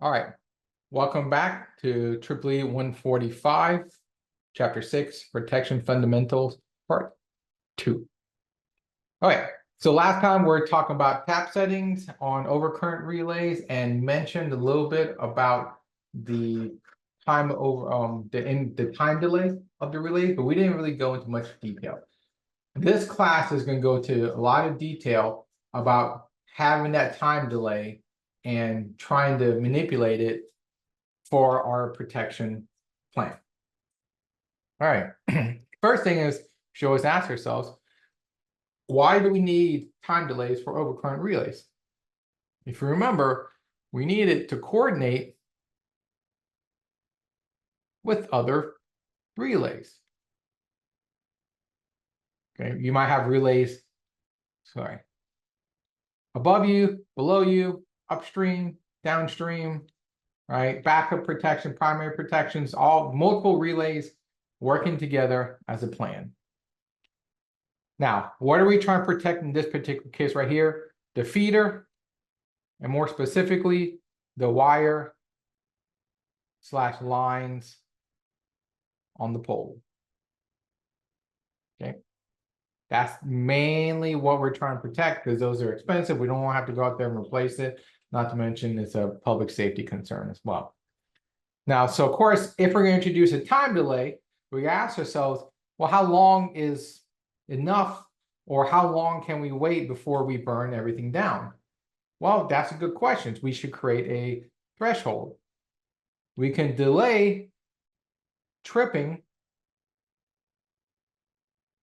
All right, welcome back to EEE 145, Chapter 6, Protection Fundamentals, Part 2. All right, so last time we were talking about tap settings on overcurrent relays and mentioned a little bit about the time over the time delay of the relays, but we didn't really go into much detail. This class is going to go to a lot of detail about having that time delay and trying to manipulate it for our protection plan. All right, first thing is, we should always ask ourselves, why do we need time delays for overcurrent relays? If you remember, we need it to coordinate with other relays. Okay, you might have relays, above you, below you, upstream, downstream, right? Backup protection, primary protections, all multiple relays working together as a plan. Now, what are we trying to protect in this particular case right here? The feeder, and more specifically, the wire / lines on the pole. Okay, that's mainly what we're trying to protect because those are expensive. We don't want to have to go out there and replace it. Not to mention it's a public safety concern as well. Now, so of course, if we're going to introduce a time delay, we ask ourselves, well, how long is enough, or how long can we wait before we burn everything down? Well, that's a good question. We should create a threshold. We can delay tripping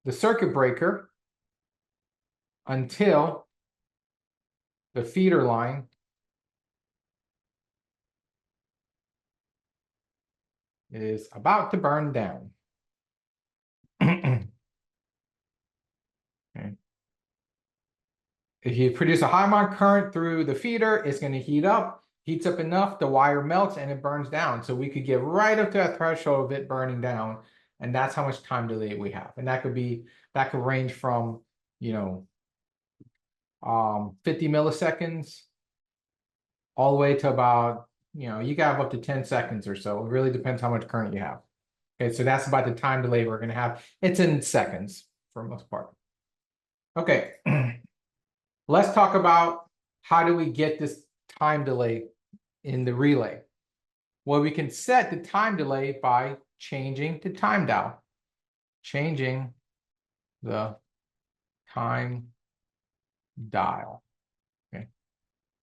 the circuit breaker until the feeder line is about to burn down. Okay. If you produce a high amount of current through the feeder, it's going to heats up enough, the wire melts and it burns down. So we could get right up to that threshold of it burning down, and that's how much time delay we have. And that could range from, 50 milliseconds all the way to about, you got up to 10 seconds or so. It really depends how much current you have. Okay, so that's about the time delay we're going to have. It's in seconds for the most part. Okay, let's talk about how do we get this time delay in the relay. Well, we can set the time delay by changing the time dial. Changing the time dial. Okay.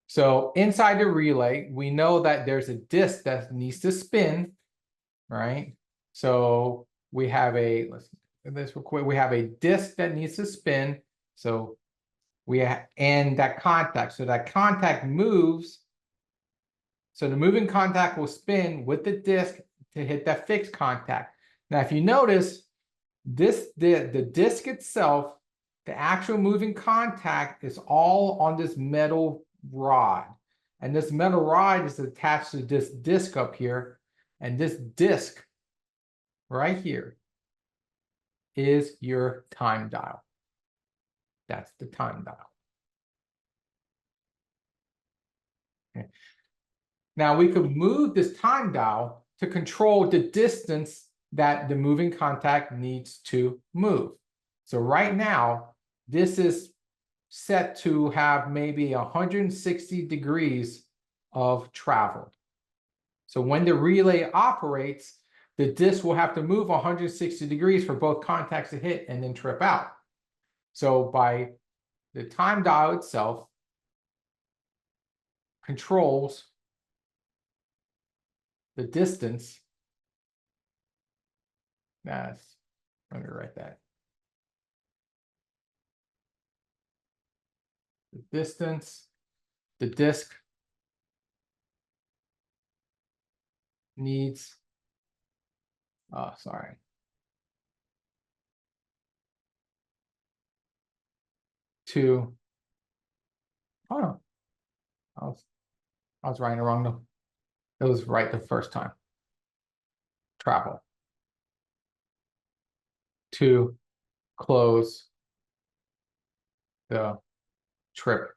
So inside the relay, we know that there's a disk that needs to spin, right? So we have a, let's do this real quick. We have a disk that needs to spin. So and that contact. So that contact moves. So the moving contact will spin with the disk to hit that fixed contact. Now, if you notice, the disk itself, the actual moving contact is all on this metal rod. And this metal rod is attached to this disk up here. And this disk right here is your time dial. That's the time dial. Okay. Now we could move this time dial to control the distance that the moving contact needs to move. So right now, this is set to have maybe 160 degrees of travel. So when the relay operates, the disk will have to move 160 degrees for both contacts to hit and then trip out. So by the time dial itself controls the distance. Let me write that. The distance the disk needs, to, I was writing it wrong though. It was right the first time. Travel to close the trip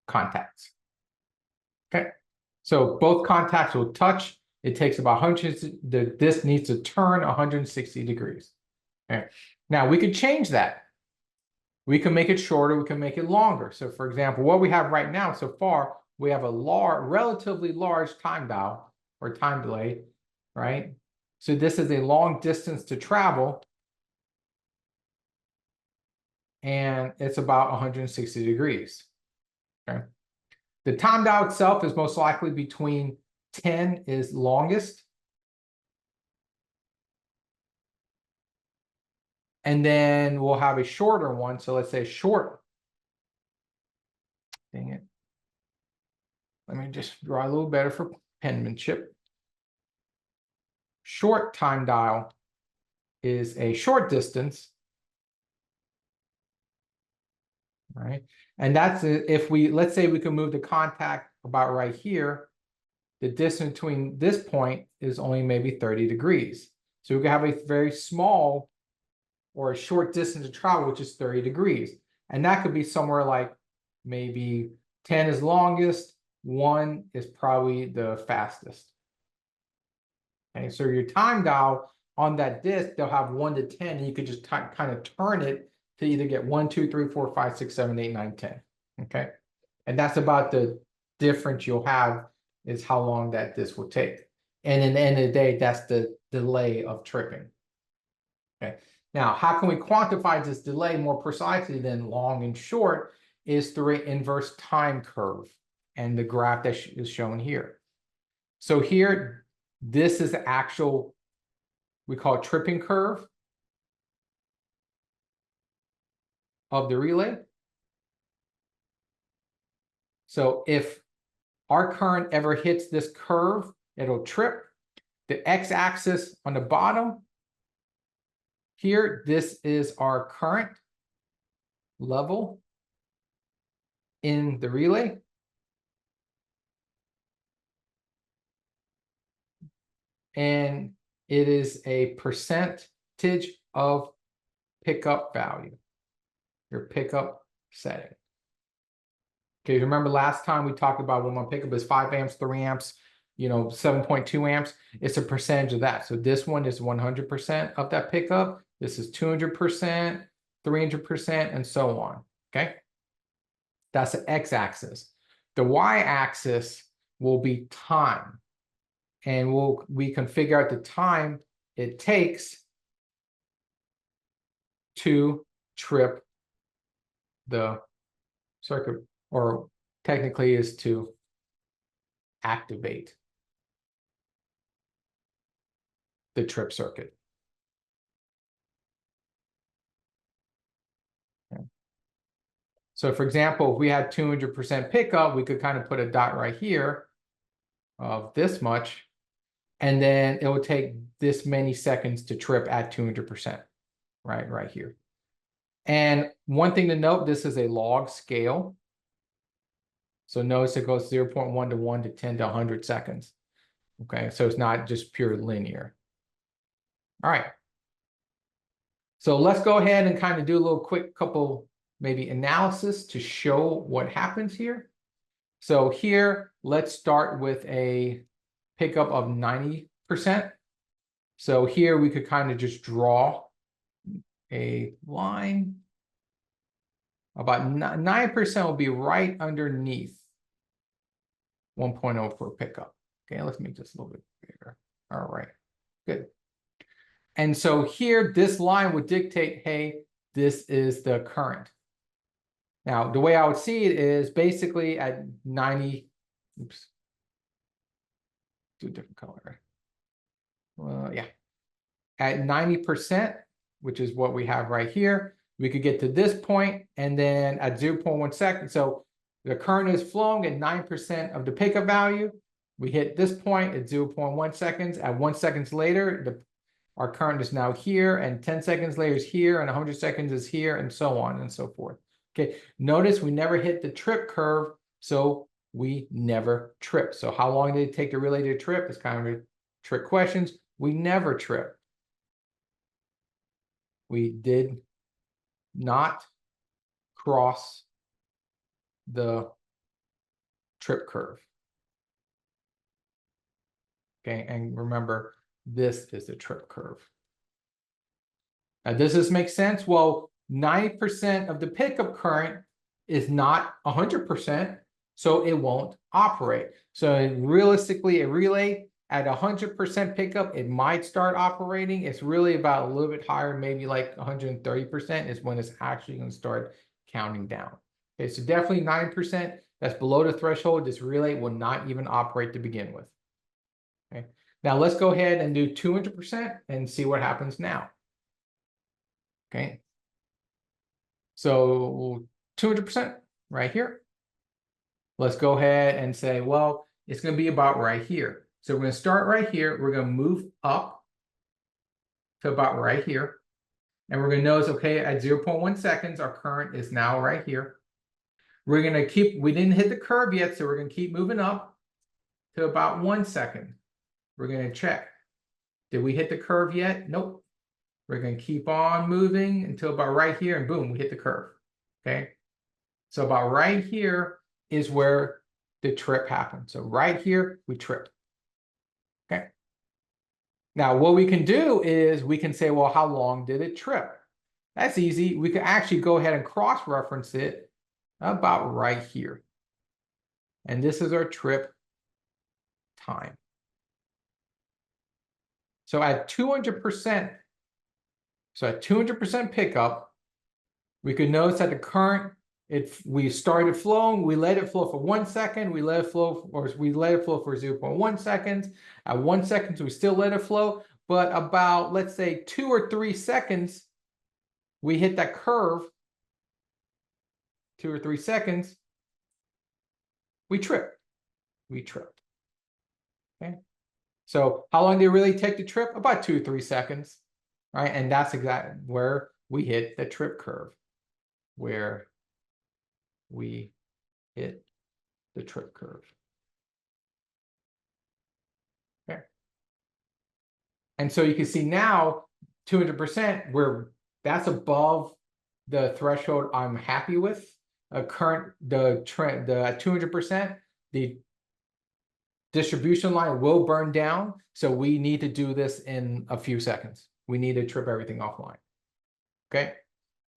contacts. Okay, So both contacts will touch. It takes about 100, the disc needs to turn 160 degrees. Okay. Now we could change that. We can make it shorter, we can make it longer. So for example, what we have right now so far, we have a relatively large time dial or time delay, right? So this is a long distance to travel, and it's about 160 degrees. Okay. The time dial itself is most likely between 10 is longest. And then we'll have a shorter one. So let's say short. Dang it. Let me just draw a little better for penmanship. Short time dial is a short distance, right? And that's if we, let's say we can move the contact about right here, the distance between this point is only maybe 30 degrees. So we can have a very small or a short distance to travel, which is 30 degrees. And that could be somewhere like maybe 10 is longest, 1 is probably the fastest. Okay, so your time dial on that disc, they'll have 1 to 10, and you could just kind of turn it to either get 1, 2, 3, 4, 5, 6, 7, 8, 9, 10. Okay. And that's about the difference you'll have is how long that disc will take. And in the end of the day, that's the delay of tripping. Okay. Now, how can we quantify this delay more precisely than long and short is through an inverse time curve and the graph that is shown here. So here, this is the actual, we call it tripping curve of the relay. So if our current ever hits this curve, it'll trip. The x-axis on the bottom here, this is our current level in the relay. And it is a percentage of pickup value, your pickup setting. Okay, remember last time we talked about when my pickup is 5 amps, 3 amps, 7.2 amps, it's a percentage of that. So this one is 100% of that pickup. This is 200%, 300%, and so on, okay? That's the x-axis. The y-axis will be time. And we can figure out the time it takes to trip the circuit, or technically is to activate the trip circuit. Okay. So for example, if we had 200% pickup, we could kind of put a dot right here of this much, and then it would take this many seconds to trip at 200%, right here. And one thing to note, this is a log scale. So notice it goes 0.1 to 1 to 10 to 100 seconds. Okay, so it's not just pure linear. All right. So let's go ahead and kind of do a little quick couple maybe analysis to show what happens here. So here, let's start with a pickup of 90%. So here we could kind of just draw a line. About 9% will be right underneath 1.0 for pickup. Okay, let's make this a little bit bigger. All right, good. And so here, this line would dictate, hey, this is the current. Now, the way I would see it is basically at 90, oops, do a different color. Yeah, at 90%, which is what we have right here, we could get to this point, and then at 0.1 second, so the current is flowing at 9% of the pickup value. We hit this point at 0.1 seconds. At 1 second later, our current is now here, and 10 seconds later is here, and 100 seconds is here, and so on and so forth. Okay, notice we never hit the trip curve, so we never trip. So how long did it take the relay to trip? It's kind of a trick questions. We never trip. We did not cross the trip curve. Okay, and remember, this is the trip curve. Now, does this make sense? Well, 90% of the pickup current is not 100%, so it won't operate. So realistically, a relay at 100% pickup, it might start operating. It's really about a little bit higher, maybe like 130% is when it's actually going to start counting down. Okay, so definitely 9%, that's below the threshold. This relay will not even operate to begin with. Okay, now let's go ahead and do 200% and see what happens now. Okay, so 200% right here. Let's go ahead and say, well, it's going to be about right here. So we're going to start right here. We're going to move up to about right here. And we're going to notice, okay, at 0.1 seconds, our current is now right here. We're going to keep, we didn't hit the curve yet, so we're going to keep moving up to about 1 second. We're going to check. Did we hit the curve yet? Nope. We're going to keep on moving until about right here, and boom, we hit the curve. Okay. So about right here is where the trip happened. So right here, we tripped. Okay. Now, what we can do is we can say, well, how long did it trip? That's easy. We can actually go ahead and cross-reference it about right here. And this is our trip time. So at 200%, so at 200% pickup, we could notice that the current, we started flowing, we let it flow for 1 second, we let it flow, or we let it flow for 0.1 seconds. At 1 second, we still let it flow, but about, let's say, 2 or 3 seconds, we hit that curve. 2 or 3 seconds, we tripped. We tripped. Okay. So how long did it really take to trip? About 2 or 3 seconds, right? And that's exactly where we hit the trip curve, where we hit the trip curve. Okay. And so you can see now 200%, where that's above the threshold I'm happy with. Current, the trend, the 200%, the distribution line will burn down. So we need to do this in a few seconds. We need to trip everything offline. Okay.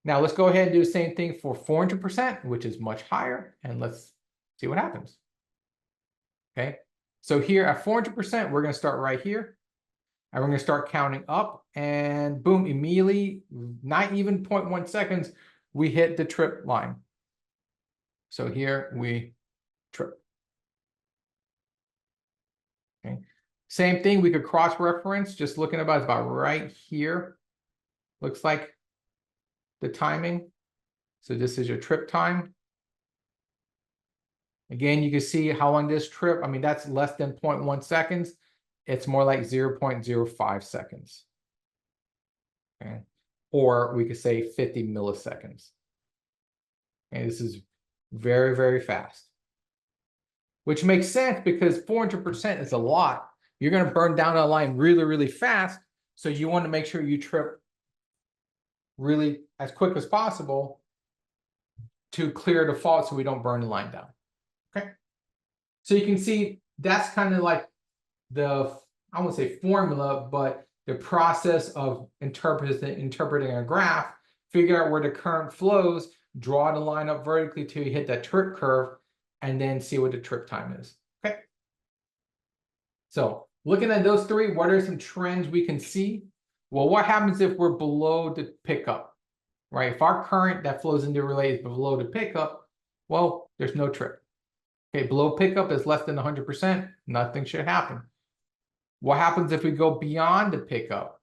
Now let's go ahead and do the same thing for 400%, which is much higher. And let's see what happens. Okay. So here at 400%, we're going to start right here. And we're going to start counting up, and boom, immediately, not even 0.1 seconds, we hit the trip line. So here we trip. Okay. Same thing, we could cross-reference, just looking about right here. Looks like the timing. So this is your trip time. Again, you can see how long this trip, I mean, that's less than 0.1 seconds. It's more like 0.05 seconds. Okay. Or we could say 50 milliseconds. And this is very, very fast. Which makes sense because 400% is a lot. You're going to burn down a line really, really fast. So you want to make sure you trip really as quick as possible to clear the fault so we don't burn the line down. Okay. So you can see that's kind of like the, I won't say formula, but the process of interpreting a graph, figure out where the current flows, draw the line up vertically till you hit that trip curve, and then see what the trip time is. Okay. So looking at those three, what are some trends we can see? Well, what happens if we're below the pickup, right? If our current that flows into relay is below the pickup, well, there's no trip. Okay, below pickup is less than 100%, nothing should happen. What happens if we go beyond the pickup,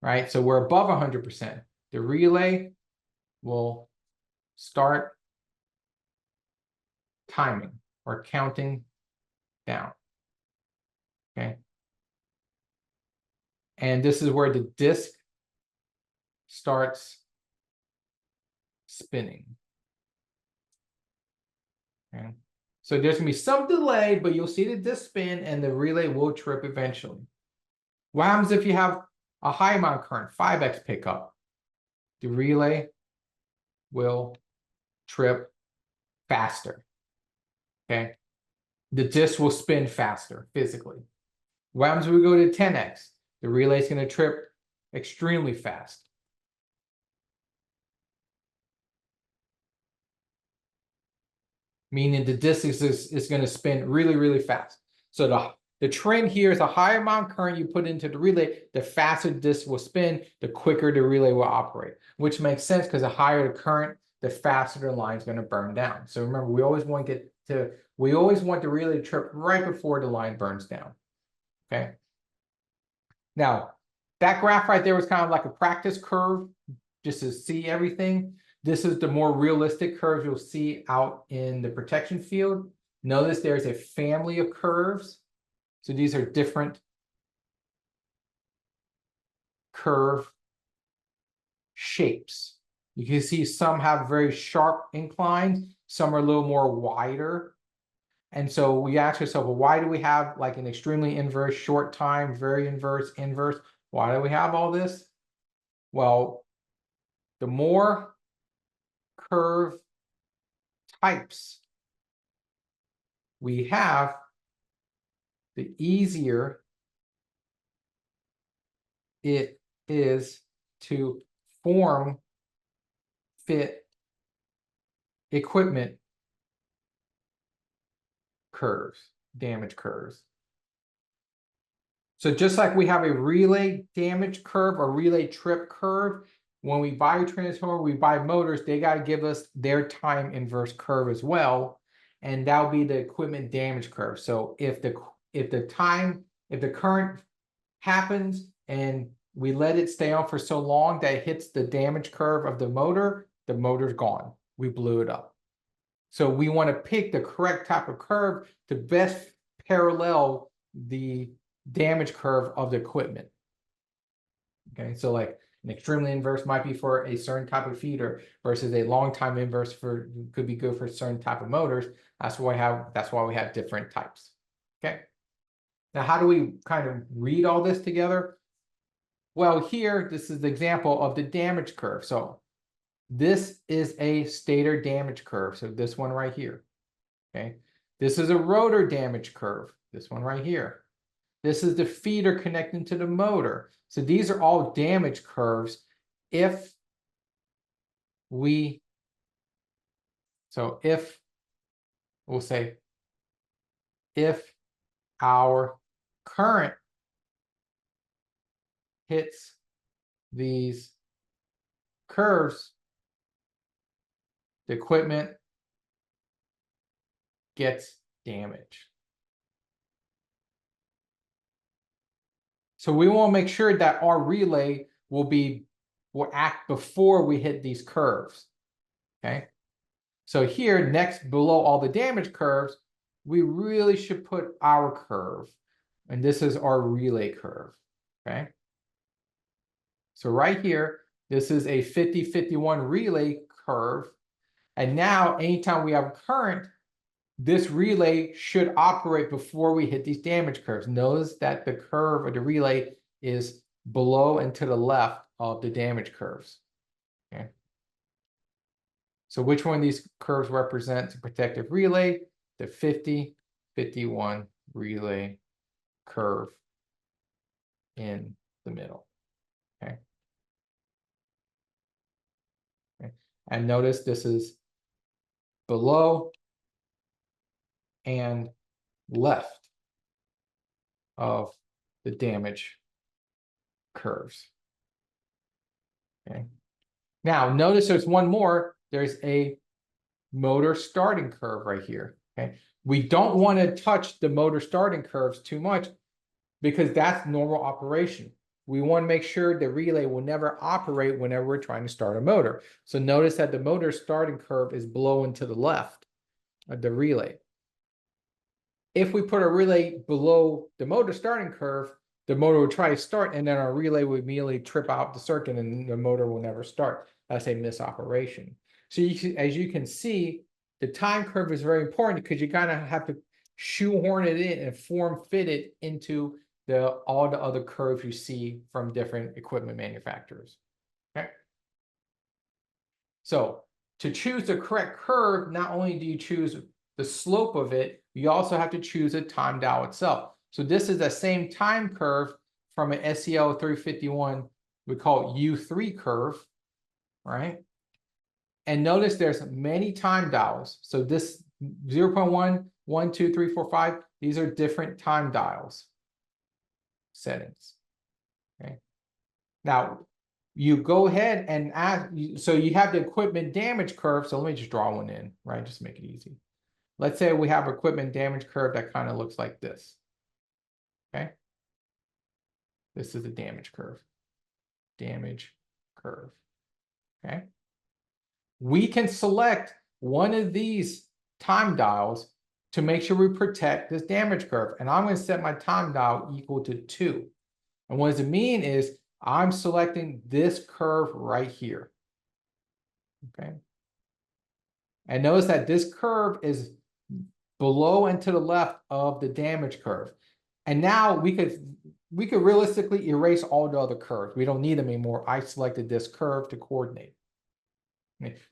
right? So we're above 100%. The relay will start timing or counting down. Okay. And this is where the disk starts spinning. Okay. So there's going to be some delay, but you'll see the disk spin and the relay will trip eventually. What happens if you have a high amount of current, 5x pickup? The relay will trip faster. Okay. The disk will spin faster physically. What happens when we go to 10x? The relay is going to trip extremely fast. Meaning the disk is going to spin really, really fast. So the trend here is the higher amount of current you put into the relay, the faster the disk will spin, the quicker the relay will operate, which makes sense because the higher the current, the faster the line is going to burn down. So remember, we always want the relay to trip right before the line burns down. Okay. Now, that graph right there was kind of like a practice curve just to see everything. This is the more realistic curves you'll see out in the protection field. Notice there's a family of curves. So these are different curve shapes. You can see some have very sharp inclines, some are a little more wider. And so we ask ourselves, well, why do we have like an extremely inverse, short time, very inverse, inverse? Why do we have all this? Well, the more curve types we have, the easier it is to form fit equipment curves, damage curves. So just like we have a relay damage curve or relay trip curve, when we buy a transformer, we buy motors, they got to give us their time inverse curve as well. And that'll be the equipment damage curve. So if the current happens and we let it stay on for so long that it hits the damage curve of the motor's gone. We blew it up. So we want to pick the correct type of curve to best parallel the damage curve of the equipment. Okay, so like an extremely inverse might be for a certain type of feeder versus a long time inverse could be good for certain type of motors. That's why we have different types. Okay. Now, how do we kind of read all this together? Well, here, this is the example of the damage curve. So this is a stator damage curve. So this one right here. Okay. This is a rotor damage curve. This one right here. This is the feeder connecting to the motor. So these are all damage curves if we'll say, if our current hits these curves, the equipment gets damaged. So we want to make sure that our relay will act before we hit these curves. Okay. So here, next below all the damage curves, we really should put our curve. And this is our relay curve. Okay. So right here, this is a 50-51 relay curve. And now, anytime we have current, this relay should operate before we hit these damage curves. Notice that the curve of the relay is below and to the left of the damage curves. Okay. So which one of these curves represents a protective relay? The 50-51 relay curve in the middle. Okay. Okay. And notice this is below and left of the damage curves. Okay. Now, notice there's one more. There's a motor starting curve right here. Okay. We don't want to touch the motor starting curves too much because that's normal operation. We want to make sure the relay will never operate whenever we're trying to start a motor. So notice that the motor starting curve is below and to the left of the relay. If we put a relay below the motor starting curve, the motor will try to start and then our relay will immediately trip out the circuit and the motor will never start. That's a misoperation. So as you can see, the time curve is very important because you kind of have to shoehorn it in and form fit it into all the other curves you see from different equipment manufacturers. Okay. So to choose the correct curve, not only do you choose the slope of it, you also have to choose a time dial itself. So this is the same time curve from an SEL 351, we call it U3 curve, right? And notice there's many time dials. So this 0.1, 1, 2, 3, 4, 5, these are different time dials settings. Okay. Now, you go ahead and add, so you have the equipment damage curve. So let me just draw one in, right? Just make it easy. Let's say we have equipment damage curve that kind of looks like this. Okay. This is the damage curve. Damage curve. Okay. We can select one of these time dials to make sure we protect this damage curve. And I'm going to set my time dial equal to 2. And what does it mean is I'm selecting this curve right here. Okay. And notice that this curve is below and to the left of the damage curve. And now we could realistically erase all the other curves. We don't need them anymore. I selected this curve to coordinate.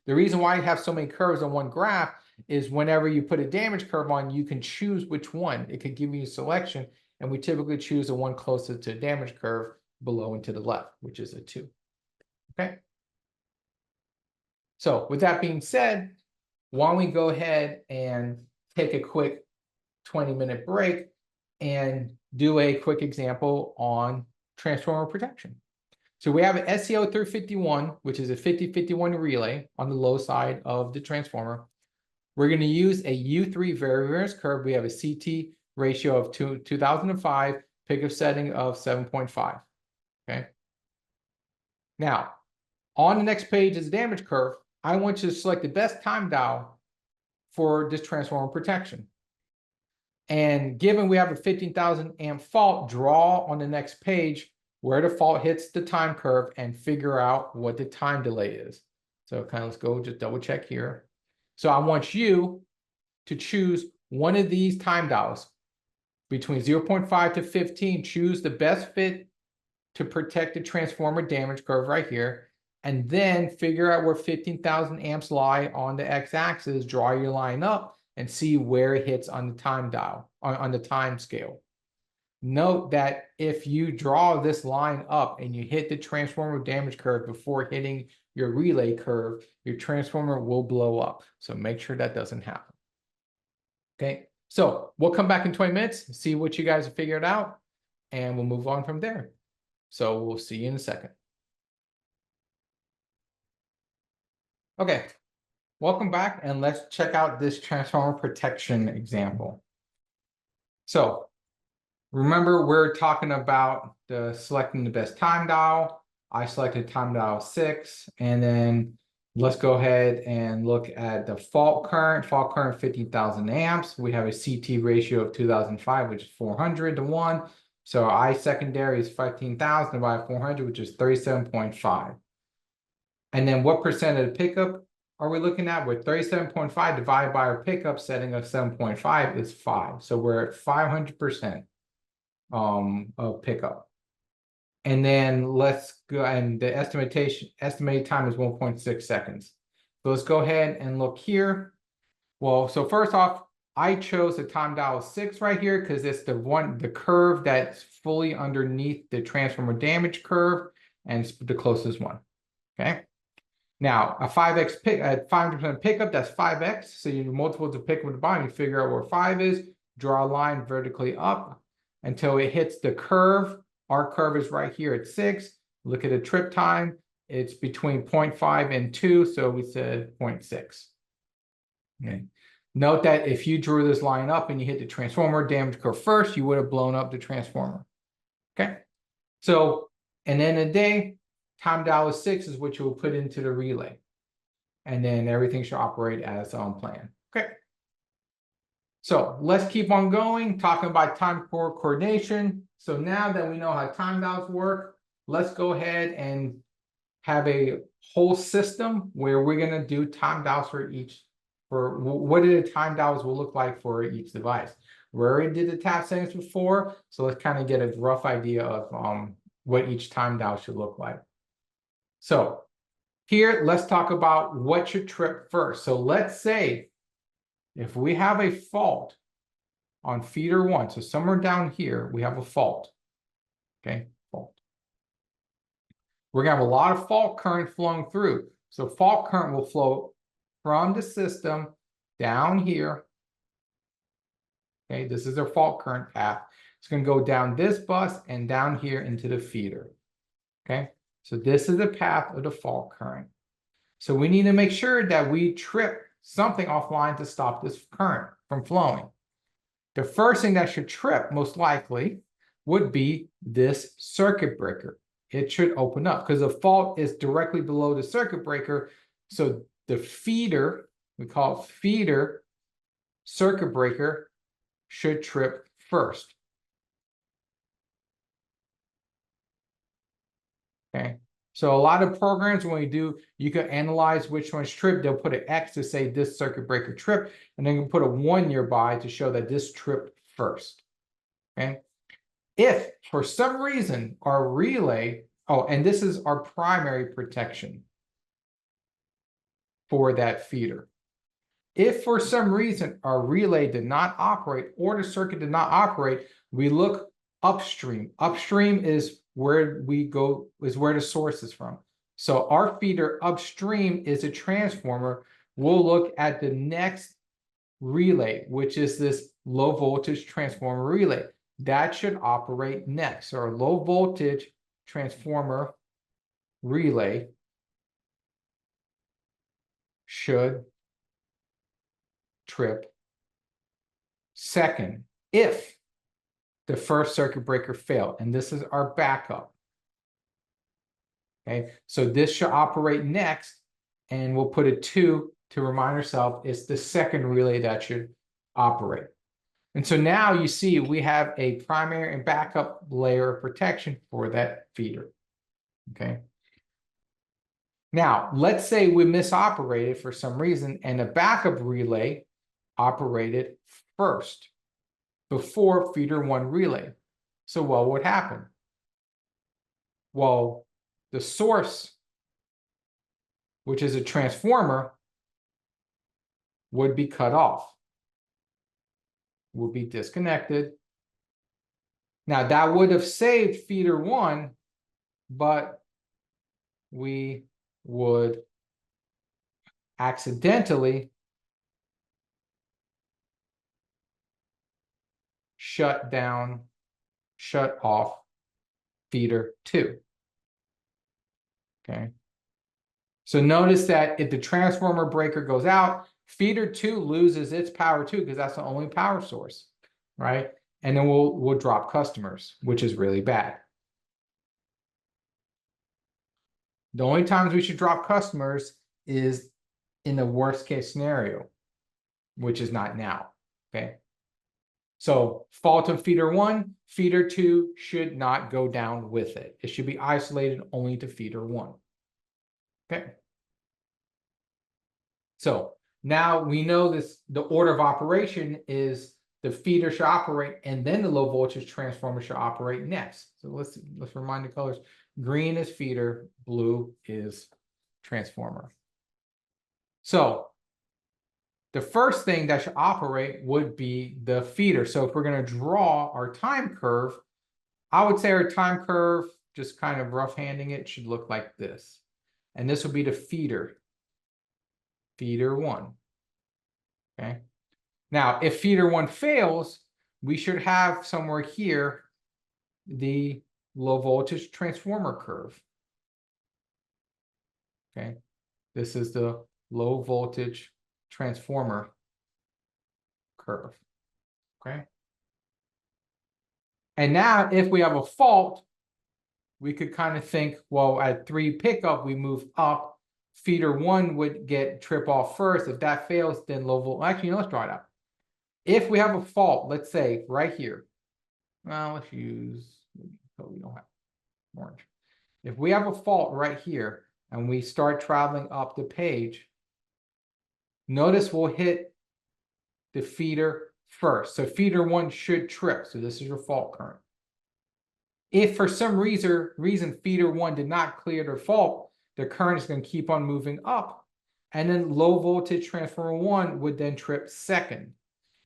The reason why you have so many curves on one graph is whenever you put a damage curve on, you can choose which one. It could give you a selection, and we typically choose the one closest to the damage curve below and to the left, which is a 2. Okay. So with that being said, why don't we go ahead and take a quick 20-minute break and do a quick example on transformer protection. So we have an SEO 351, which is a 50-51 relay on the low side of the transformer. We're going to use a U3 variance curve. We have a CT ratio of 2005, pickup setting of 7.5. Okay. Now, on the next page is the damage curve. I want you to select the best time dial for this transformer protection. And given we have a 15,000 amp fault, draw on the next page where the fault hits the time curve and figure out what the time delay is. So kind of let's go just double check here. So I want you to choose one of these time dials between 0.5 to 15. Choose the best fit to protect the transformer damage curve right here. And then figure out where 15,000 amps lie on the x-axis, draw your line up and see where it hits on the time dial, on the time scale. Note that if you draw this line up and you hit the transformer damage curve before hitting your relay curve, your transformer will blow up. So make sure that doesn't happen. Okay, so we'll come back in 20 minutes, see what you guys have figured out, and we'll move on from there. So we'll see you in a second. Okay, welcome back, and let's check out this transformer protection example. So remember, we're talking about selecting the best time dial. I selected time dial 6, and then let's go ahead and look at the fault current. Fault current 50,000 amps. We have a CT ratio of 2005, which is 400 to 1. So I secondary is 15,000 divided by 400, which is 37.5. And then what percent of the pickup are we looking at? With 37.5 divided by our pickup setting of 7.5 is 5. So we're at 500% of pickup. And then let's go, and the estimated time is 1.6 seconds. So let's go ahead and look here. Well, so first off, I chose the time dial 6 right here because it's the curve that's fully underneath the transformer damage curve, and it's the closest one. Okay. Now, a 5x pick at 500% pickup, that's 5x. So you multiple the pickup at the bottom, you figure out where 5 is, draw a line vertically up until it hits the curve. Our curve is right here at 6. Look at the trip time. It's between 0.5 and 2, so we said 0.6. Okay. Note that if you drew this line up and you hit the transformer damage curve first, you would have blown up the transformer. Okay. So, and then a day, time dial 6 is what you will put into the relay. And then everything should operate as on plan. Okay. So let's keep on going, talking about time core coordination. So now that we know how time dials work, let's go ahead and have a whole system where we're going to do time dials for each, for what the time dials will look like for each device. We already did the tap settings before, so let's kind of get a rough idea of what each time dial should look like. So here, let's talk about what should trip first. So let's say if we have a fault on feeder 1, so somewhere down here, we have a fault. Okay, fault. We're gonna have a lot of fault current flowing through. So fault current will flow from the system down here. Okay, this is our fault current path. It's gonna go down this bus and down here into the feeder. Okay, so this is the path of the fault current. So we need to make sure that we trip something offline to stop this current from flowing. The first thing that should trip, most likely, would be this circuit breaker. It should open up because the fault is directly below the circuit breaker. So the feeder, we call it feeder circuit breaker, should trip first. Okay. So a lot of programs, when you can analyze which one's tripped. They'll put an X to say this circuit breaker tripped, and then you can put a 1 nearby to show that this tripped first. Okay. If for some reason our relay, and this is our primary protection for that feeder. If for some reason our relay did not operate or the circuit did not operate, we look upstream. Upstream is where we go, is where the source is from. So our feeder upstream is a transformer. We'll look at the next relay, which is this low voltage transformer relay. That should operate next. So our low voltage transformer relay should trip second if the first circuit breaker failed, and this is our backup. Okay, so this should operate next, and we'll put a 2 to remind ourselves it's the second relay that should operate. And so now you see we have a primary and backup layer of protection for that feeder. Okay. Now, let's say we misoperated for some reason and the backup relay operated first before feeder 1 relay. So what would happen? Well, the source, which is a transformer, would be cut off, would be disconnected. Now, that would have saved feeder 1, but we would accidentally shut off feeder 2. Okay. So notice that if the transformer breaker goes out, feeder 2 loses its power too, because that's the only power source, right? And then we'll drop customers, which is really bad. The only times we should drop customers is in the worst case scenario, which is not now. Okay. So fault of feeder 1, feeder 2 should not go down with it. It should be isolated only to feeder 1. Okay. So now we know the order of operation is the feeder should operate and then the low voltage transformer should operate next. So let's remind the colors. Green is feeder, blue is transformer. So the first thing that should operate would be the feeder. So if we're going to draw our time curve, I would say our time curve, just kind of rough handing it, should look like this. And this will be the feeder, feeder 1. Okay. Now, if feeder 1 fails, we should have somewhere here the low voltage transformer curve. Okay. This is the low voltage transformer curve. Okay. And now if we have a fault, we could kind of think, well, at 3 pickup, we move up. Feeder 1 would get trip off first. If that fails, then low voltage. Actually, let's draw it out. If we have a fault, let's say right here. Well, let's use, we don't have orange. If we have a fault right here and we start traveling up the page, notice we'll hit the feeder first. So feeder 1 should trip. So this is your fault current. If for some reason feeder 1 did not clear their fault, the current is going to keep on moving up. And then low voltage transformer 1 would then trip second.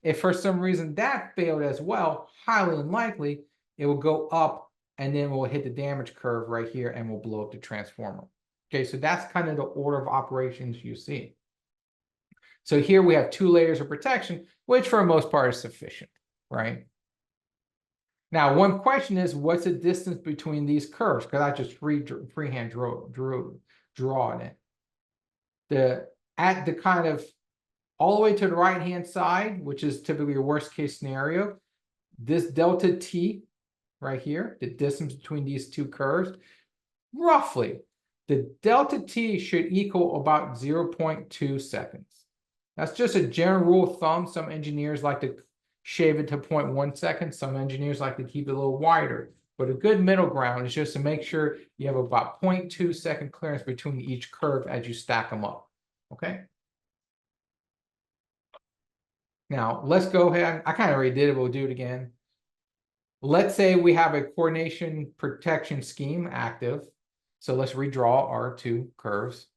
If for some reason that failed as well, highly unlikely, it will go up and then we'll hit the damage curve right here and we'll blow up the transformer. Okay, so that's kind of the order of operations you see. So here we have 2 layers of protection, which for the most part is sufficient, right? Now, one question is, what's the distance between these curves? Because I just freehand draw it in. At the kind of all the way to the right-hand side, which is typically your worst case scenario, this delta t right here, the distance between these 2 curves, roughly, the delta t should equal about 0.2 seconds. That's just a general rule of thumb. Some engineers like to shave it to 0.1 seconds. Some engineers like to keep it a little wider. But a good middle ground is just to make sure you have about 0.2 second clearance between each curve as you stack them up. Okay? Now, let's go ahead. I kind of already did it, but we'll do it again. Let's say we have a coordination protection scheme active. So let's redraw our 2 curves.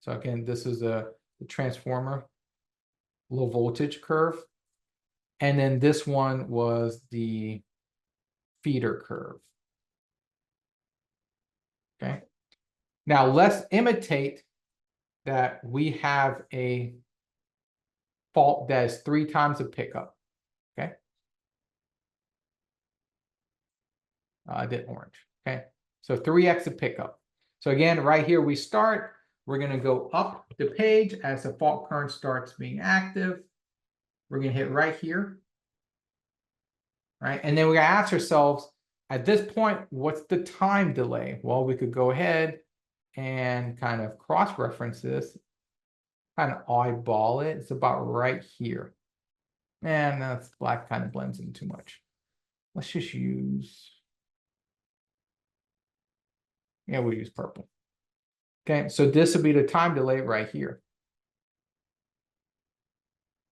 So again, this is the transformer low voltage curve. And then this one was the feeder curve. Okay. Now let's imitate that we have a fault that is 3 times the pickup. Okay. I did orange. Okay. So 3x the pickup. So again, right here we start. We're going to go up the page as the fault current starts being active. We're going to hit right here. Right. And then we're going to ask ourselves, at this point, what's the time delay? Well, we could go ahead and kind of cross-reference this, kind of eyeball it. It's about right here. And that's black kind of blends in too much. Let's just use, we'll use purple. Okay, so this will be the time delay right here.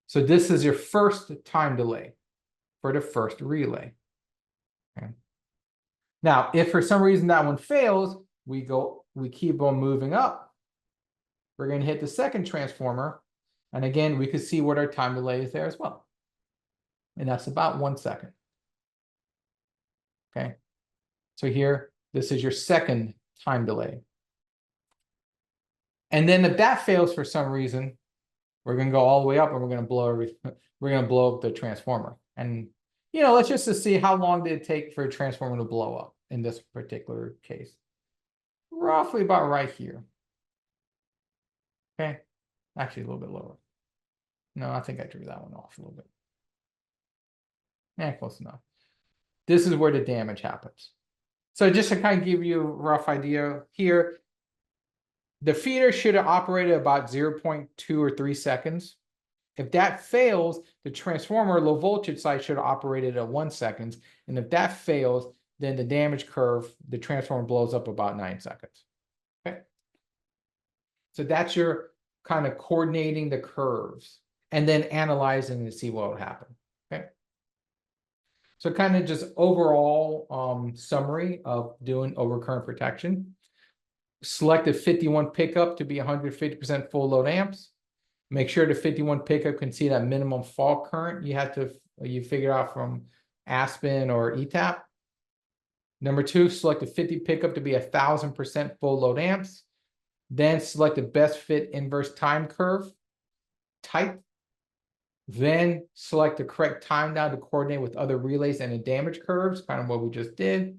So this is your first time delay for the first relay. Okay. Now, if for some reason that one fails, we keep on moving up. We're going to hit the second transformer. And again, we can see what our time delay is there as well. And that's about 1 second. Okay. So here, this is your second time delay. And then if that fails for some reason, we're going to go all the way up and we're going to blow up the transformer. And, let's just to see how long did it take for a transformer to blow up in this particular case. Roughly about right here. Okay. Actually, a little bit lower. No, I think I drew that one off a little bit. Close enough. This is where the damage happens. So just to kind of give you a rough idea here, the feeder should have operated about 0.2 or 3 seconds. If that fails, the transformer low voltage side should have operated at 1 second. And if that fails, then the damage curve, the transformer blows up about 9 seconds. Okay. So that's your kind of coordinating the curves and then analyzing to see what would happen. Okay. So kind of just overall summary of doing overcurrent protection. Select a 51 pickup to be 150% full load amps. Make sure the 51 pickup can see that minimum fault current you figure out from Aspen or ETAP. Number 2, select a 50 pickup to be 1000% full load amps. Then select the best fit inverse time curve type. Then select the correct time down to coordinate with other relays and the damage curves, kind of what we just did.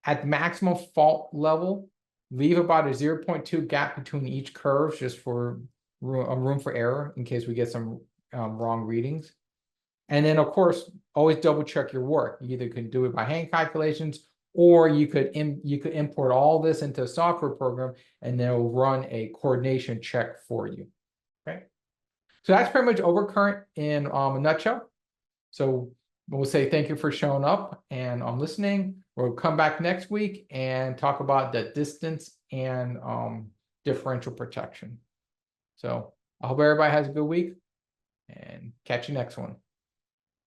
At maximum fault level, leave about a 0.2 gap between each curve just for room for error in case we get some wrong readings. And then, of course, always double check your work. You either can do it by hand calculations, or you could import all this into a software program and then it'll run a coordination check for you. Okay. So that's pretty much overcurrent in a nutshell. So we'll say thank you for showing up and listening. We'll come back next week and talk about the distance and differential protection. So I hope everybody has a good week and catch you next one.